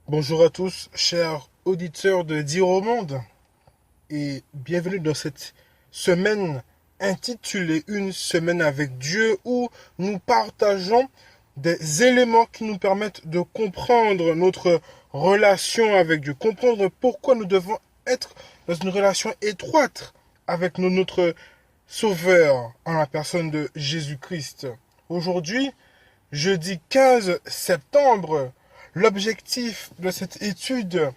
Bonjour à tous, chers auditeurs de Dire au Monde, et bienvenue dans cette semaine intitulée Une semaine avec Dieu, où nous partageons des éléments qui nous permettent de comprendre notre relation avec Dieu, comprendre pourquoi nous devons être dans une relation étroite avec notre Sauveur en la personne de Jésus-Christ. Aujourd'hui, jeudi 15 septembre, l'objectif de cette étude,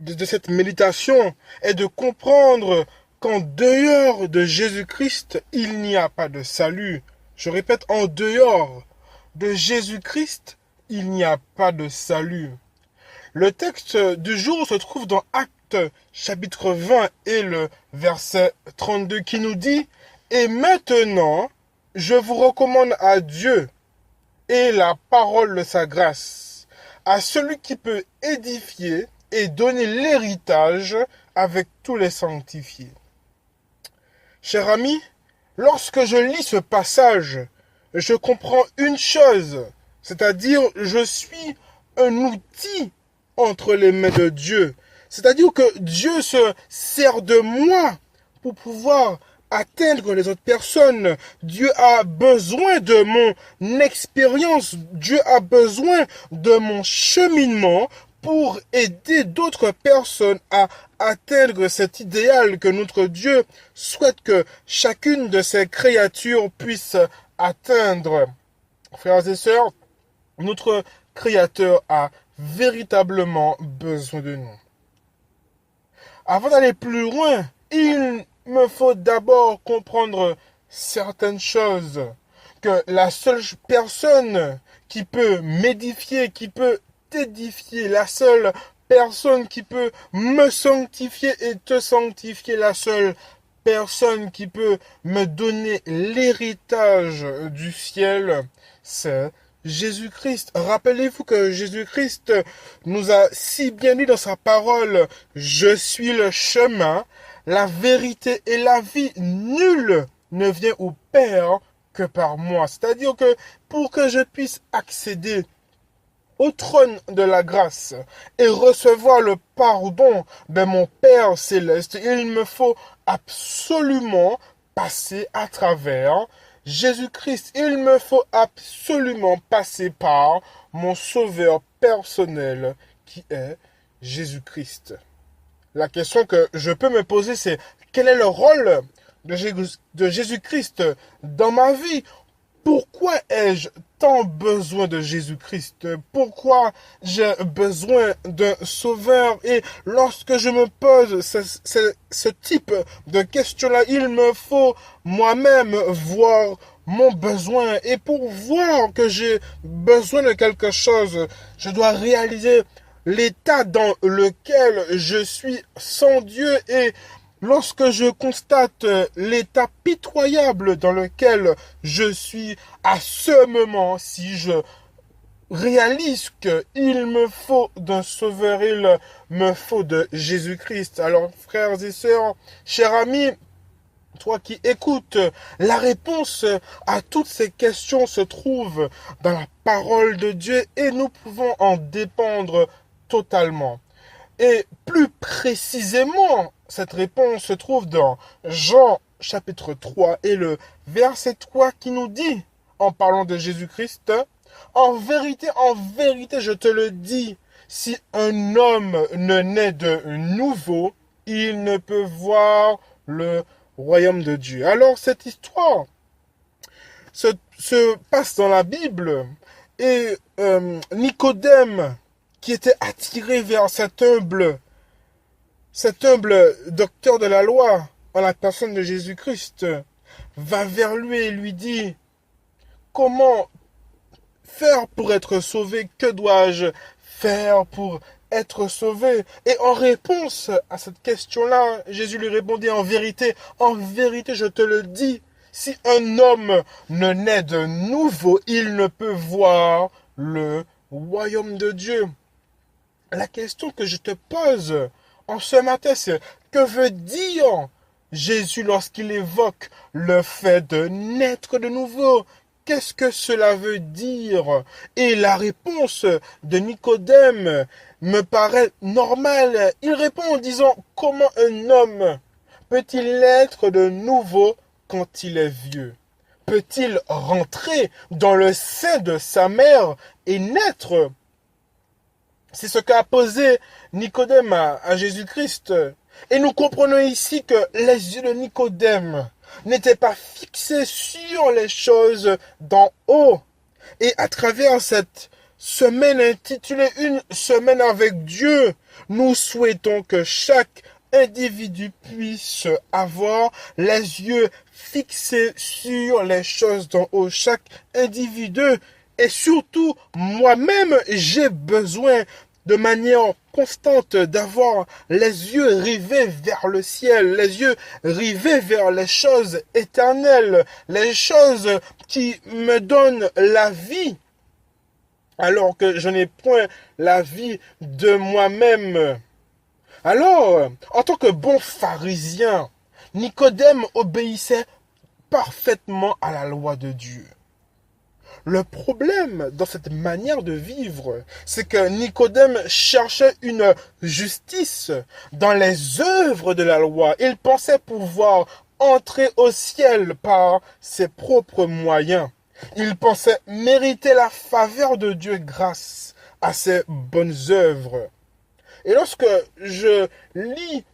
de cette méditation, est de comprendre qu'en dehors de Jésus-Christ, il n'y a pas de salut. Je répète, en dehors de Jésus-Christ, il n'y a pas de salut. Le texte du jour se trouve dans Actes chapitre 20 et le verset 32 qui nous dit « Et maintenant, je vous recommande à Dieu et la parole de sa grâce, à celui qui peut édifier et donner l'héritage avec tous les sanctifiés. » Cher ami, lorsque je lis ce passage, je comprends une chose, c'est-à-dire je suis un outil entre les mains de Dieu. C'est-à-dire que Dieu se sert de moi pour pouvoir atteindre les autres personnes. Dieu a besoin de mon expérience. Dieu a besoin de mon cheminement pour aider d'autres personnes à atteindre cet idéal que notre Dieu souhaite que chacune de ses créatures puisse atteindre. Frères et sœurs, notre Créateur a véritablement besoin de nous. Avant d'aller plus loin, il me faut d'abord comprendre certaines choses. Que la seule personne qui peut m'édifier, qui peut t'édifier, la seule personne qui peut me sanctifier et te sanctifier, la seule personne qui peut me donner l'héritage du ciel, c'est Jésus-Christ. Rappelez-vous que Jésus-Christ nous a si bien dit dans sa parole, « Je suis le chemin, la vérité et la vie. Nul ne vient au Père que par moi. » C'est-à-dire que pour que je puisse accéder au trône de la grâce et recevoir le pardon de mon Père céleste, il me faut absolument passer à travers Jésus-Christ. Il me faut absolument passer par mon sauveur personnel qui est Jésus-Christ. La question que je peux me poser, c'est quel est le rôle de Jésus-Christ dans ma vie? Pourquoi ai-je tant besoin de Jésus-Christ? Pourquoi j'ai besoin d'un sauveur? Et lorsque je me pose ce type de questions-là, il me faut moi-même voir mon besoin. Et pour voir que j'ai besoin de quelque chose, je dois réaliser l'état dans lequel je suis sans Dieu. Et lorsque je constate l'état pitoyable dans lequel je suis à ce moment, si je réalise qu'il me faut d'un sauveur, il me faut de Jésus-Christ. Alors, frères et sœurs, chers amis, toi qui écoutes, la réponse à toutes ces questions se trouve dans la parole de Dieu et nous pouvons en dépendre totalement. Et plus précisément, cette réponse se trouve dans Jean chapitre 3 et le verset 3 qui nous dit, en parlant de Jésus-Christ, « En vérité, je te le dis, si un homme ne naît de nouveau, il ne peut voir le royaume de Dieu. » Alors cette histoire se passe dans la Bible et Nicodème, qui était attiré vers cet humble docteur de la loi, en la personne de Jésus-Christ, va vers lui et lui dit, comment faire pour être sauvé? Que dois-je faire pour être sauvé? Et en réponse à cette question-là, Jésus lui répondit, en vérité, je te le dis, si un homme ne naît de nouveau, il ne peut voir le royaume de Dieu. La question que je te pose en ce matin, c'est que veut dire Jésus lorsqu'il évoque le fait de naître de nouveau? qu'est-ce que cela veut dire? Et la réponse de Nicodème me paraît normale. Il répond en disant, comment un homme peut-il être de nouveau quand il est vieux? Peut-il rentrer dans le sein de sa mère et naître? C'est ce qu'a posé Nicodème à Jésus-Christ. Et nous comprenons ici que les yeux de Nicodème n'étaient pas fixés sur les choses d'en haut. Et à travers cette semaine intitulée Une semaine avec Dieu, nous souhaitons que chaque individu puisse avoir les yeux fixés sur les choses d'en haut. Chaque individu et surtout moi-même, j'ai besoin de manière constante d'avoir les yeux rivés vers le ciel, les yeux rivés vers les choses éternelles, les choses qui me donnent la vie, alors que je n'ai point la vie de moi-même. Alors, en tant que bon pharisien, Nicodème obéissait parfaitement à la loi de Dieu. Le problème dans cette manière de vivre, c'est que Nicodème cherchait une justice dans les œuvres de la loi. Il pensait pouvoir entrer au ciel par ses propres moyens. Il pensait mériter la faveur de Dieu grâce à ses bonnes œuvres. Et lorsque je lis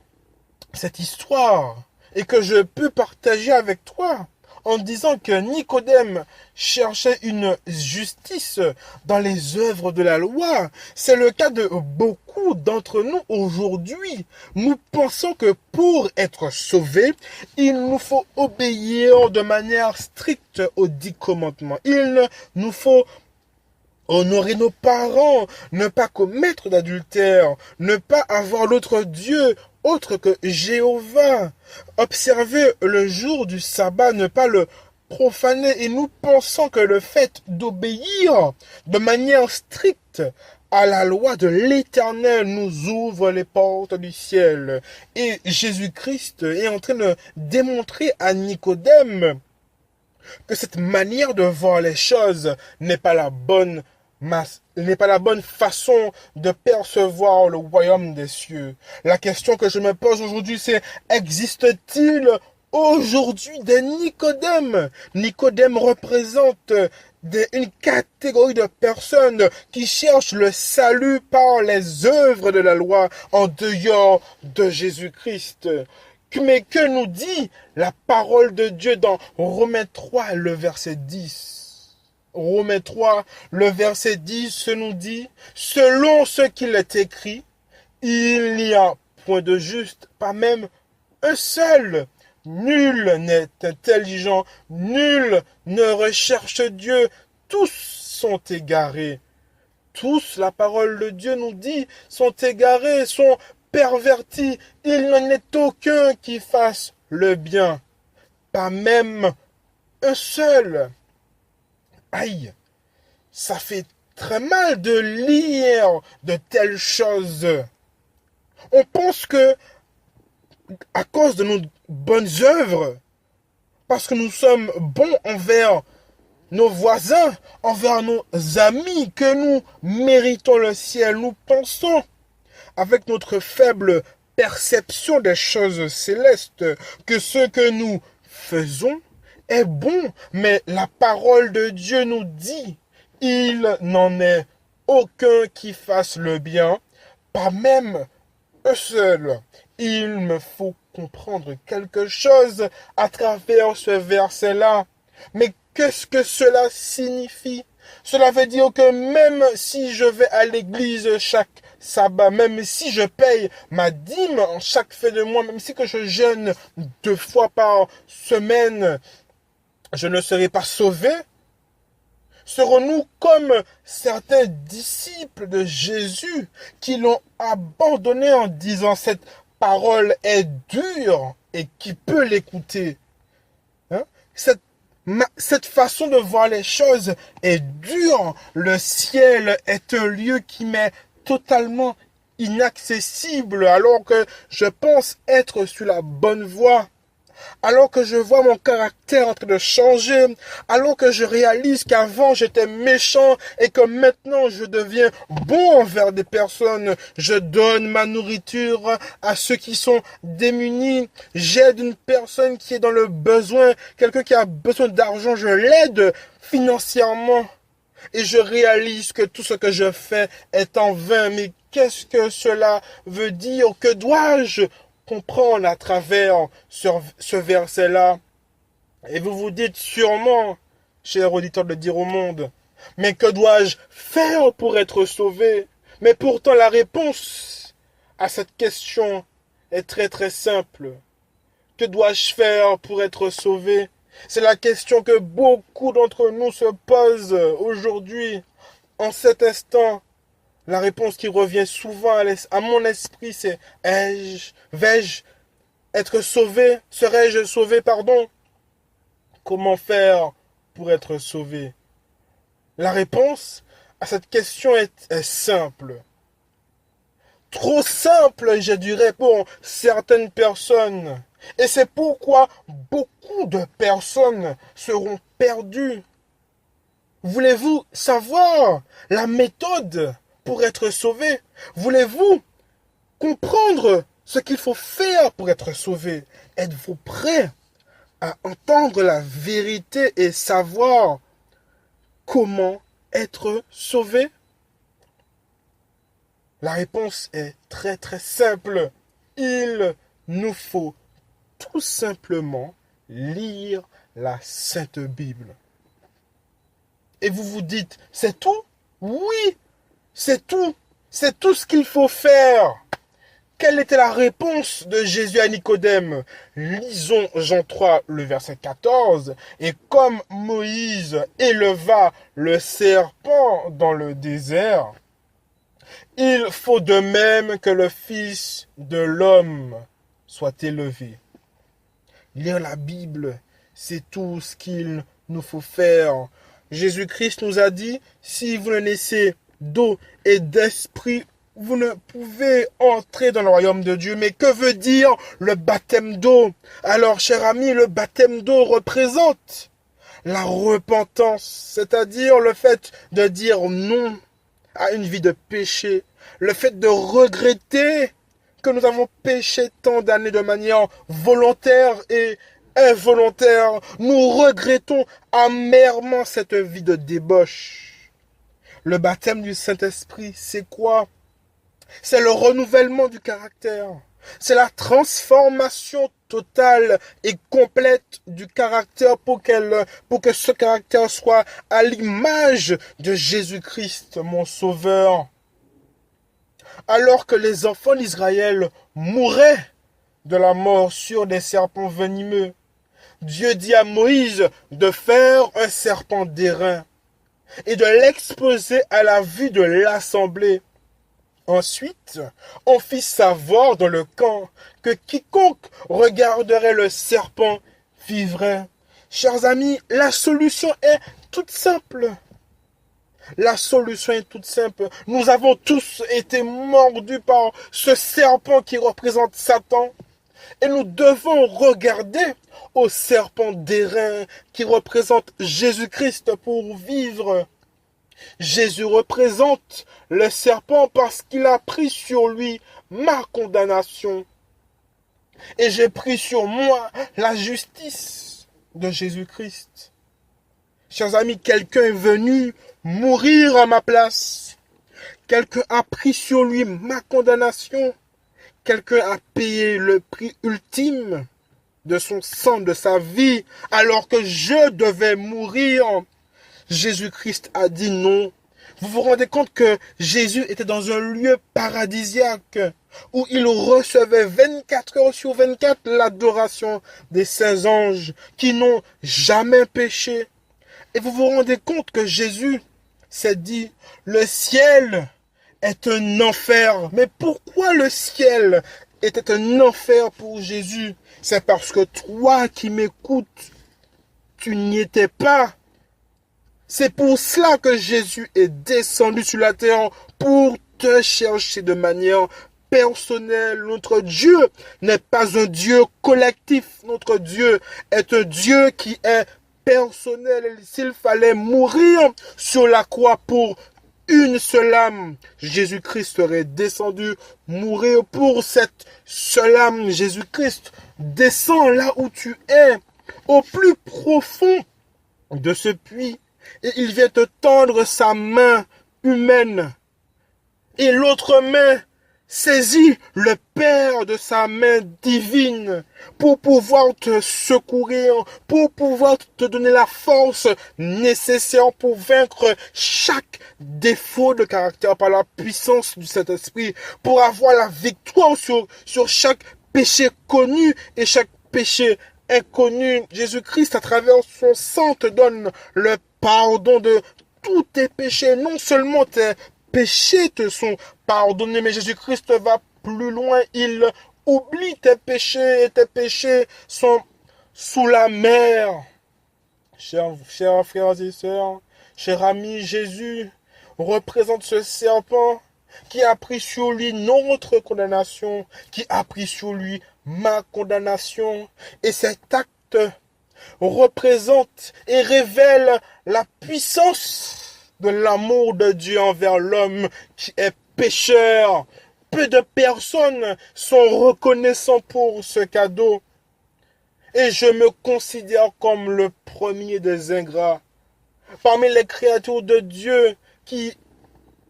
cette histoire et que je peux partager avec toi, en disant que Nicodème cherchait une justice dans les œuvres de la loi. C'est le cas de beaucoup d'entre nous aujourd'hui. Nous pensons que pour être sauvés, il nous faut obéir de manière stricte aux 10 commandements. Il nous faut honorer nos parents, ne pas commettre d'adultère, ne pas avoir d'autre Dieu autre que Jéhovah. Observer le jour du sabbat, ne pas le profaner. Et nous pensons que le fait d'obéir de manière stricte à la loi de l'Éternel nous ouvre les portes du ciel. Et Jésus-Christ est en train de démontrer à Nicodème que cette manière de voir les choses n'est pas la bonne façon de percevoir le royaume des cieux. La question que je me pose aujourd'hui, c'est, existe-t-il aujourd'hui des Nicodèmes? Nicodème représente une catégorie de personnes qui cherchent le salut par les œuvres de la loi en dehors de Jésus-Christ. Mais que nous dit la parole de Dieu dans Romains 3, le verset 10? Romains 3, le verset 10 nous dit, selon ce qu'il est écrit, il n'y a point de juste, pas même un seul. Nul n'est intelligent, nul ne recherche Dieu, tous sont égarés. Tous, la parole de Dieu nous dit, sont égarés, sont pervertis. Il n'en est aucun qui fasse le bien, pas même un seul. Aïe, ça fait très mal de lire de telles choses. On pense que, à cause de nos bonnes œuvres, parce que nous sommes bons envers nos voisins, envers nos amis, que nous méritons le ciel. Nous pensons, avec notre faible perception des choses célestes, que ce que nous faisons est bon, mais la parole de Dieu nous dit, il n'en est aucun qui fasse le bien, pas même un seul. Il me faut comprendre quelque chose à travers ce verset-là. Mais qu'est-ce que cela signifie? Cela veut dire que même si je vais à l'église chaque sabbat, même si je paye ma dîme en chaque fin de mois, même si que je jeûne 2 fois par semaine, je ne serai pas sauvé? Serons-nous comme certains disciples de Jésus qui l'ont abandonné en disant cette parole est dure et qui peut l'écouter? Cette façon de voir les choses est dure. Le ciel est un lieu qui m'est totalement inaccessible alors que je pense être sur la bonne voie. alors que je vois mon caractère en train de changer, alors que je réalise qu'avant j'étais méchant et que maintenant je deviens bon envers des personnes, je donne ma nourriture à ceux qui sont démunis, j'aide une personne qui est dans le besoin, quelqu'un qui a besoin d'argent, je l'aide financièrement. Et je réalise que tout ce que je fais est en vain. Mais qu'est-ce que cela veut dire? Que dois-je comprendre à travers ce verset-là? Et vous vous dites sûrement, cher auditeur de Dire au Monde, mais que dois-je faire pour être sauvé? Mais pourtant la réponse à cette question est très très simple. Que dois-je faire pour être sauvé? C'est la question que beaucoup d'entre nous se posent aujourd'hui. En cet instant, la réponse qui revient souvent à mon esprit, c'est vais-je être sauvé? Serais-je sauvé, pardon? Comment faire pour être sauvé? La réponse à cette question est simple. Trop simple, je dirais, pour certaines personnes. Et c'est pourquoi beaucoup de personnes seront perdues. Voulez-vous savoir la méthode pour être sauvé? Voulez-vous comprendre ce qu'il faut faire pour être sauvé? Êtes-vous prêt à entendre la vérité et savoir comment être sauvé? La réponse est très très simple. Il nous faut tout simplement lire la Sainte Bible. Et vous vous dites, c'est tout? Oui, c'est tout. C'est tout ce qu'il faut faire. Quelle était la réponse de Jésus à Nicodème? Lisons Jean 3, le verset 14. Et comme Moïse éleva le serpent dans le désert, il faut de même que le Fils de l'homme soit élevé. Lire la Bible, c'est tout ce qu'il nous faut faire. Jésus-Christ nous a dit, si vous ne naissez d'eau et d'esprit, vous ne pouvez entrer dans le royaume de Dieu. Mais que veut dire le baptême d'eau? Alors, cher ami, le baptême d'eau représente la repentance, c'est-à-dire le fait de dire non à une vie de péché, le fait de regretter que nous avons péché tant d'années de manière volontaire et involontaire. Nous regrettons amèrement cette vie de débauche. Le baptême du Saint-Esprit, c'est quoi? C'est le renouvellement du caractère. C'est la transformation totale et complète du caractère pour que ce caractère soit à l'image de Jésus-Christ, mon Sauveur. Alors que les enfants d'Israël mouraient de la morsure des serpents venimeux, Dieu dit à Moïse de faire un serpent d'airain et de l'exposer à la vue de l'assemblée. Ensuite, on fit savoir dans le camp que quiconque regarderait le serpent vivrait. Chers amis, la solution est toute simple. La solution est toute simple. Nous avons tous été mordus par ce serpent qui représente Satan. Et nous devons regarder au serpent d'airain qui représente Jésus-Christ pour vivre. Jésus représente le serpent parce qu'il a pris sur lui ma condamnation. Et j'ai pris sur moi la justice de Jésus-Christ. Chers amis, quelqu'un est venu mourir à ma place. Quelqu'un a pris sur lui ma condamnation. Quelqu'un a payé le prix ultime de son sang, de sa vie, alors que je devais mourir. Jésus-Christ a dit non. Vous vous rendez compte que Jésus était dans un lieu paradisiaque où il recevait 24 heures sur 24 l'adoration des saints anges qui n'ont jamais péché. Et vous vous rendez compte que Jésus s'est dit, le ciel est un enfer. Mais pourquoi le ciel était un enfer pour Jésus? C'est parce que toi qui m'écoutes, tu n'y étais pas. C'est pour cela que Jésus est descendu sur la terre pour te chercher de manière personnel. Notre Dieu n'est pas un Dieu collectif. Notre Dieu est un Dieu qui est personnel. S'il fallait mourir sur la croix pour une seule âme, Jésus-Christ serait descendu mourir pour cette seule âme. Jésus-Christ descend là où tu es, au plus profond de ce puits, et il vient te tendre sa main humaine, et l'autre main saisit le Père de sa main divine pour pouvoir te secourir, pour pouvoir te donner la force nécessaire pour vaincre chaque défaut de caractère par la puissance du Saint-Esprit, pour avoir la victoire sur chaque péché connu et chaque péché inconnu. Jésus-Christ, à travers son sang, te donne le pardon de tous tes péchés. Non seulement tes péchés te sont pardonnés, mais Jésus-Christ va plus loin. Il oublie tes péchés et tes péchés sont sous la mer. Chers frères et sœurs, chers amis, Jésus représente ce serpent qui a pris sur lui notre condamnation, qui a pris sur lui ma condamnation. Et cet acte représente et révèle la puissance de l'amour de Dieu envers l'homme qui est pécheur. Peu de personnes sont reconnaissants pour ce cadeau. Et je me considère comme le premier des ingrats. Parmi les créatures de Dieu qui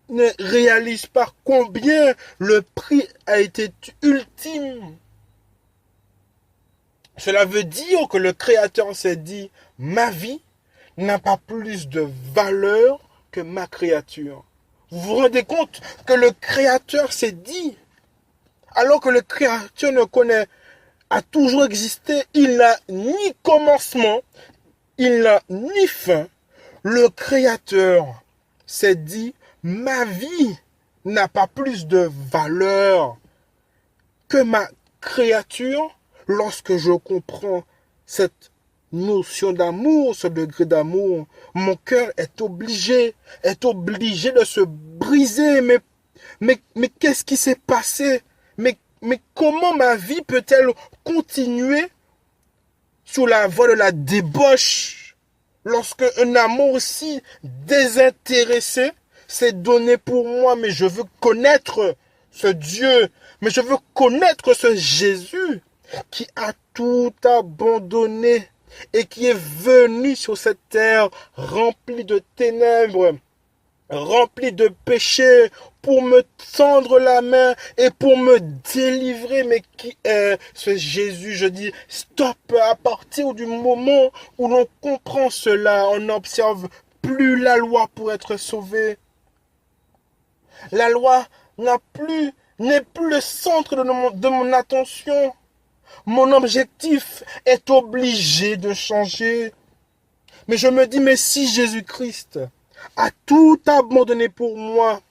ne réalisent pas combien le prix a été ultime. Cela veut dire que le Créateur s'est dit, ma vie n'a pas plus de valeur que ma créature. Vous vous rendez compte que le Créateur s'est dit, alors que le Créateur ne connaît, a toujours existé, il n'a ni commencement, il n'a ni fin. Le Créateur s'est dit, ma vie n'a pas plus de valeur que ma créature. Lorsque je comprends cette notion d'amour, ce degré d'amour, mon cœur est obligé de se briser. Mais qu'est-ce qui s'est passé? Mais comment ma vie peut-elle continuer sur la voie de la débauche lorsque un amour si désintéressé s'est donné pour moi? Mais je veux connaître ce Dieu, mais je veux connaître ce Jésus qui a tout abandonné et qui est venu sur cette terre remplie de ténèbres, remplie de péchés, pour me tendre la main et pour me délivrer. Mais qui est ce Jésus? Je dis stop. À partir du moment où l'on comprend cela, on n'observe plus la loi pour être sauvé. La loi n'est plus le centre de mon attention. Mon objectif est obligé de changer. Mais je me dis, mais si Jésus-Christ a tout abandonné pour moi,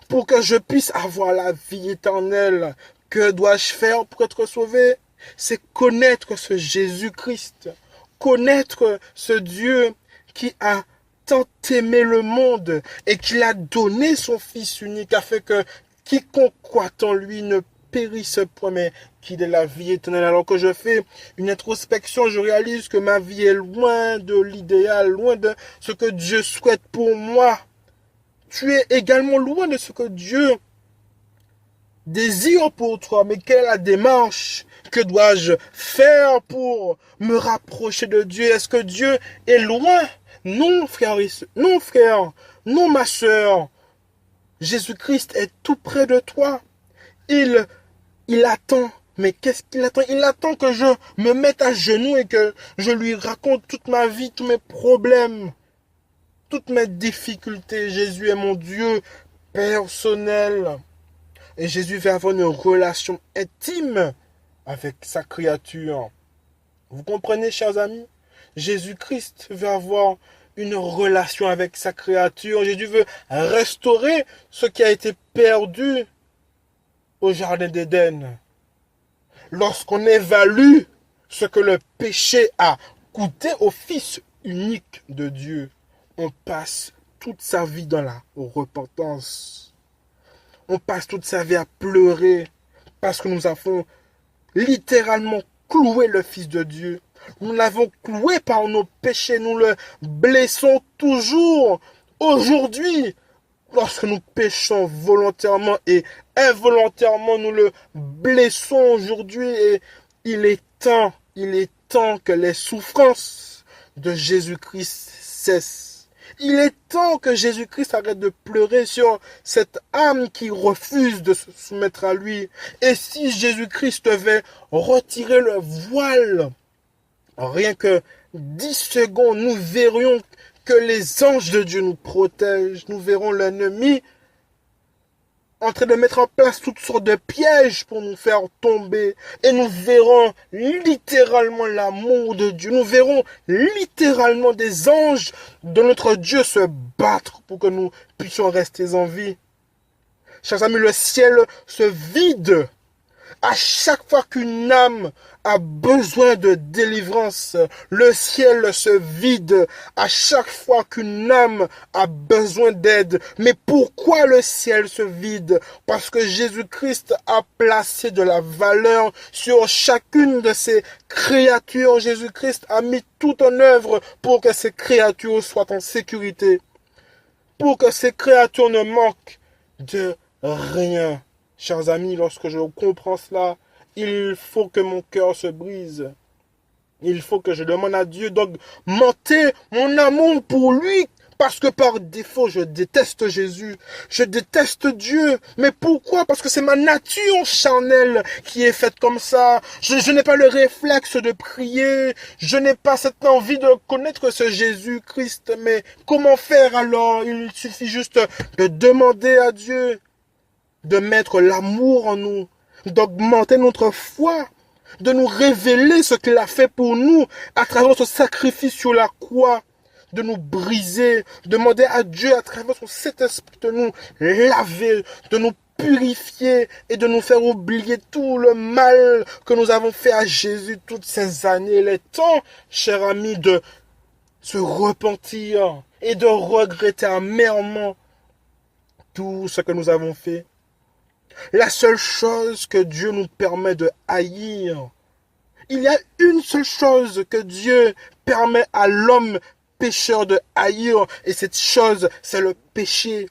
pour que je puisse avoir la vie éternelle, que dois-je faire pour être sauvé? C'est connaître ce Jésus-Christ, connaître ce Dieu qui a tant aimé le monde et qui a donné son Fils unique afin que quiconque croit en lui ne périsse point, mais qu'il ait la vie éternelle. Alors que je fais une introspection, je réalise que ma vie est loin de l'idéal, loin de ce que Dieu souhaite pour moi. Tu es également loin de ce que Dieu désire pour toi. Mais quelle est la démarche? Que dois-je faire pour me rapprocher de Dieu? Est-ce que Dieu est loin? Non, frère, non, frère, non, ma sœur. Jésus-Christ est tout près de toi. Il attend. Mais qu'est-ce qu'il attend? Il attend que je me mette à genoux et que je lui raconte toute ma vie, tous mes problèmes, toutes mes difficultés. Jésus est mon Dieu personnel. Et Jésus veut avoir une relation intime avec sa créature. Vous comprenez, chers amis? Jésus-Christ veut avoir une relation avec sa créature. Jésus veut restaurer ce qui a été perdu au jardin d'Éden. Lorsqu'on évalue ce que le péché a coûté au Fils unique de Dieu, on passe toute sa vie dans la repentance. On passe toute sa vie à pleurer parce que nous avons littéralement cloué le Fils de Dieu. Nous l'avons cloué par nos péchés, nous le blessons toujours. Aujourd'hui, lorsque nous péchons volontairement et involontairement, nous le blessons aujourd'hui et il est temps que les souffrances de Jésus-Christ cessent. Il est temps que Jésus-Christ arrête de pleurer sur cette âme qui refuse de se soumettre à lui. Et si Jésus-Christ devait retirer le voile, rien que 10 secondes, nous verrions que les anges de Dieu nous protègent. Nous verrons l'ennemi en train de mettre en place toutes sortes de pièges pour nous faire tomber. Et nous verrons littéralement l'amour de Dieu. Nous verrons littéralement des anges de notre Dieu se battre pour que nous puissions rester en vie. Chers amis, le ciel se vide à chaque fois qu'une âme a besoin de délivrance. Le ciel se vide à chaque fois qu'une âme a besoin d'aide. Mais pourquoi le ciel se vide? Parce que Jésus-Christ a placé de la valeur sur chacune de ses créatures. Jésus-Christ a mis tout en œuvre pour que ces créatures soient en sécurité. Pour que ces créatures ne manquent de rien. Chers amis, lorsque je comprends cela, il faut que mon cœur se brise. Il faut que je demande à Dieu d'augmenter mon amour pour lui. Parce que par défaut, je déteste Jésus. Je déteste Dieu. Mais pourquoi? Parce que c'est ma nature charnelle qui est faite comme ça. Je n'ai pas le réflexe de prier. Je n'ai pas cette envie de connaître ce Jésus-Christ. Mais comment faire alors? Il suffit juste de demander à Dieu de mettre l'amour en nous, d'augmenter notre foi, de nous révéler ce qu'il a fait pour nous à travers ce sacrifice sur la croix, de nous briser, demander à Dieu à travers son Saint-Esprit de nous laver, de nous purifier et de nous faire oublier tout le mal que nous avons fait à Jésus toutes ces années. Il est temps, chers amis, de se repentir et de regretter amèrement tout ce que nous avons fait. La seule chose que Dieu nous permet de haïr, il y a une seule chose que Dieu permet à l'homme pécheur de haïr, et cette chose, c'est le péché.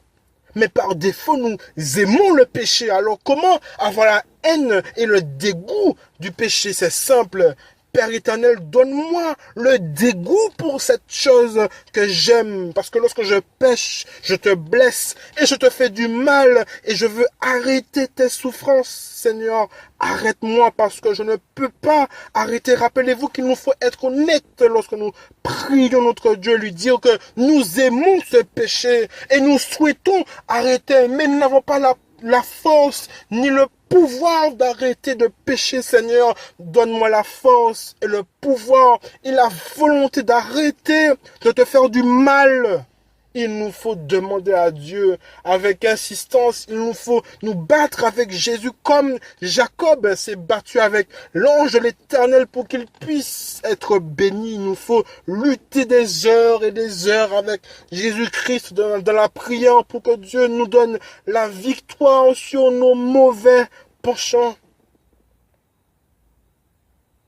Mais par défaut, nous aimons le péché. Alors comment avoir la haine et le dégoût du péché? C'est simple. Père éternel, donne-moi le dégoût pour cette chose que j'aime. Parce que lorsque je pêche, je te blesse et je te fais du mal. Et je veux arrêter tes souffrances, Seigneur. Arrête-moi parce que je ne peux pas arrêter. Rappelez-vous qu'il nous faut être honnête lorsque nous prions notre Dieu, lui dire que nous aimons ce péché et nous souhaitons arrêter. Mais nous n'avons pas la force ni le pouvoir d'arrêter de pécher, Seigneur. Donne-moi la force et le pouvoir et la volonté d'arrêter de te faire du mal. Il nous faut demander à Dieu avec insistance. Il nous faut nous battre avec Jésus comme Jacob s'est battu avec l'ange de l'Éternel pour qu'il puisse être béni. Il nous faut lutter des heures et des heures avec Jésus-Christ dans la prière pour que Dieu nous donne la victoire sur nos mauvais penchants.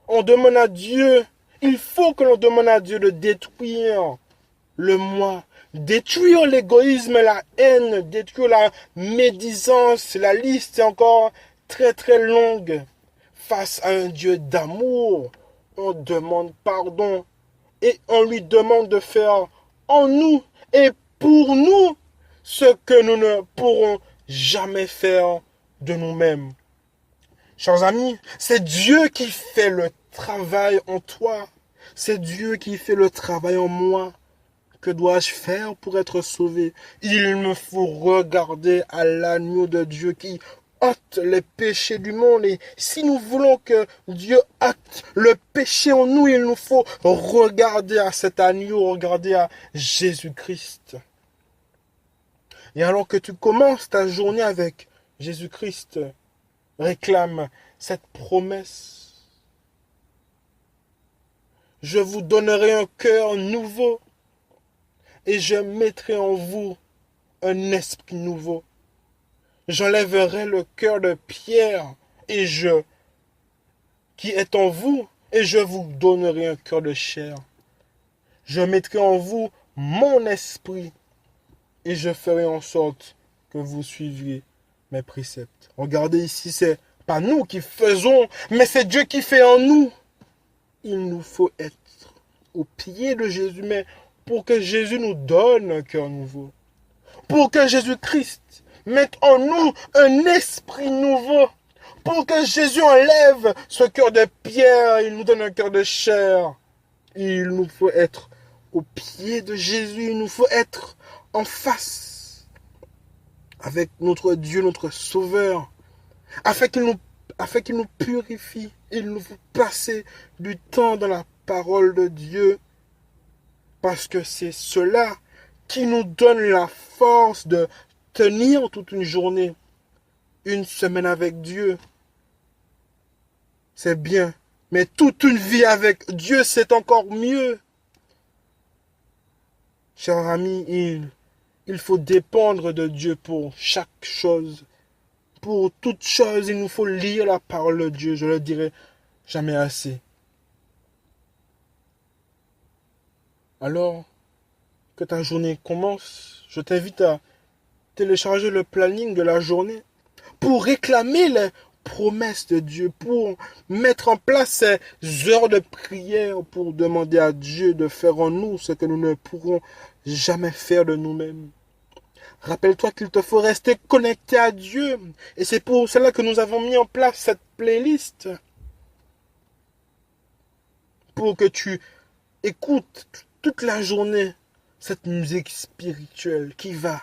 On demande à Dieu, il faut que l'on demande à Dieu de détruire le moi, détruire l'égoïsme, la haine, détruire la médisance. La liste est encore très très longue. Face à un Dieu d'amour, on demande pardon et on lui demande de faire en nous et pour nous ce que nous ne pourrons jamais faire de nous-mêmes. Chers amis, c'est Dieu qui fait le travail en toi. C'est Dieu qui fait le travail en moi. Que dois-je faire pour être sauvé? Il me faut regarder à l'agneau de Dieu qui ôte les péchés du monde. Et si nous voulons que Dieu ôte le péché en nous, il nous faut regarder à cet agneau, regarder à Jésus-Christ. Et alors que tu commences ta journée avec Jésus-Christ, réclame cette promesse. Je vous donnerai un cœur nouveau et je mettrai en vous un esprit nouveau. J'enlèverai le cœur de pierre et qui est en vous, et je vous donnerai un cœur de chair. Je mettrai en vous mon esprit, et je ferai en sorte que vous suiviez mes préceptes. Regardez ici, c'est pas nous qui faisons, mais c'est Dieu qui fait en nous. Il nous faut être au pied de Jésus, mais pour que Jésus nous donne un cœur nouveau, pour que Jésus-Christ mette en nous un esprit nouveau, pour que Jésus enlève ce cœur de pierre, il nous donne un cœur de chair. Il nous faut être au pied de Jésus, il nous faut être en face avec notre Dieu, notre Sauveur, afin qu'il nous purifie. Il nous faut passer du temps dans la parole de Dieu, parce que c'est cela qui nous donne la force de tenir toute une journée, une semaine avec Dieu. C'est bien, mais toute une vie avec Dieu, c'est encore mieux. Cher ami, il faut dépendre de Dieu pour chaque chose. Pour toute chose, il nous faut lire la parole de Dieu. Je le dirai jamais assez. Alors que ta journée commence, je t'invite à télécharger le planning de la journée pour réclamer les promesses de Dieu, pour mettre en place ces heures de prière, pour demander à Dieu de faire en nous ce que nous ne pourrons jamais faire de nous-mêmes. Rappelle-toi qu'il te faut rester connecté à Dieu. Et c'est pour cela que nous avons mis en place cette playlist. Pour que tu écoutes toute la journée cette musique spirituelle qui va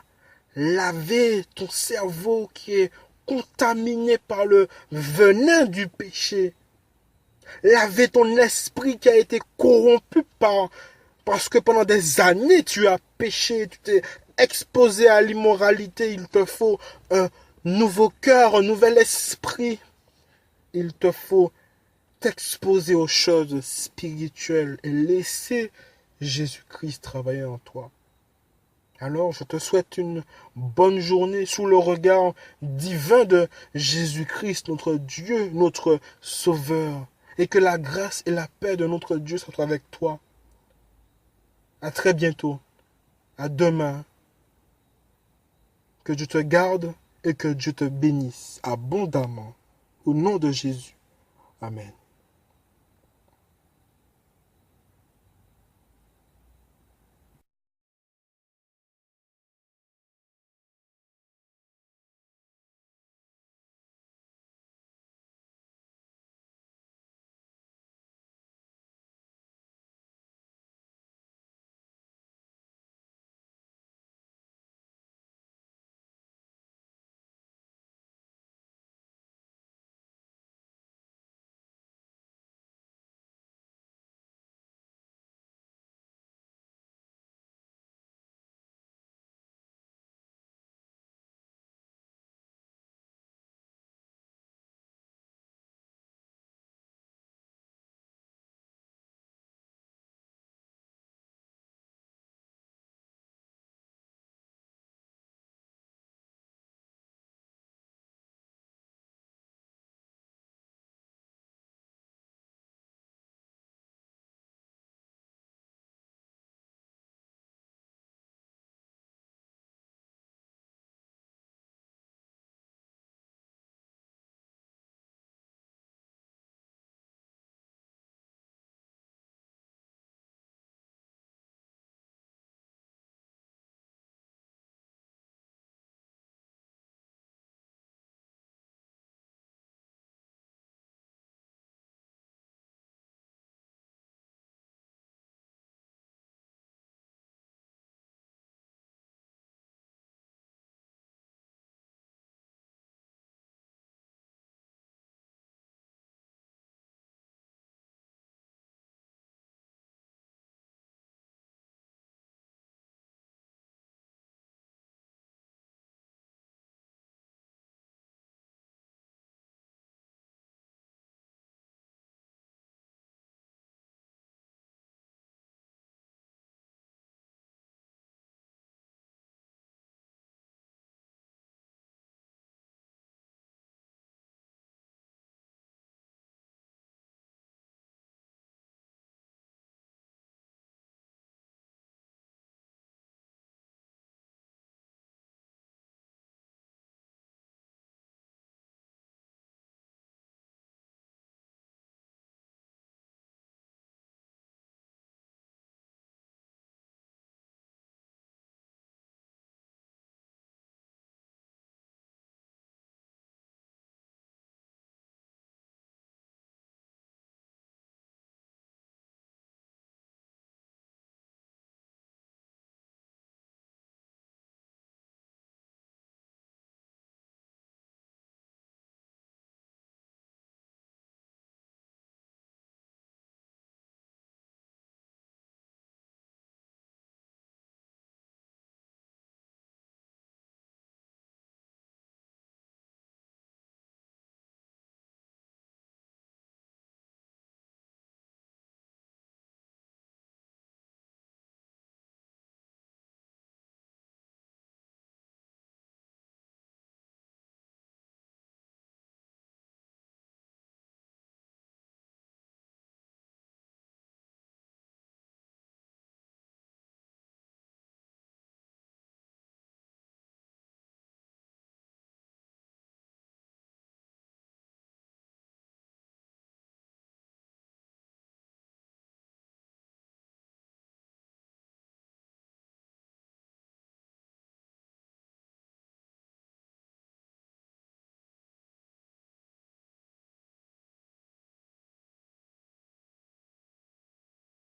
laver ton cerveau qui est contaminé par le venin du péché. Laver ton esprit qui a été corrompu parce que pendant des années tu as péché, tu t'es exposé à l'immoralité. Il te faut un nouveau cœur, un nouvel esprit. Il te faut t'exposer aux choses spirituelles et laisser Jésus-Christ travailler en toi. Alors, je te souhaite une bonne journée sous le regard divin de Jésus-Christ, notre Dieu, notre Sauveur. Et que la grâce et la paix de notre Dieu soient avec toi. À très bientôt. À demain. Que Dieu te garde et que Dieu te bénisse abondamment. Au nom de Jésus. Amen.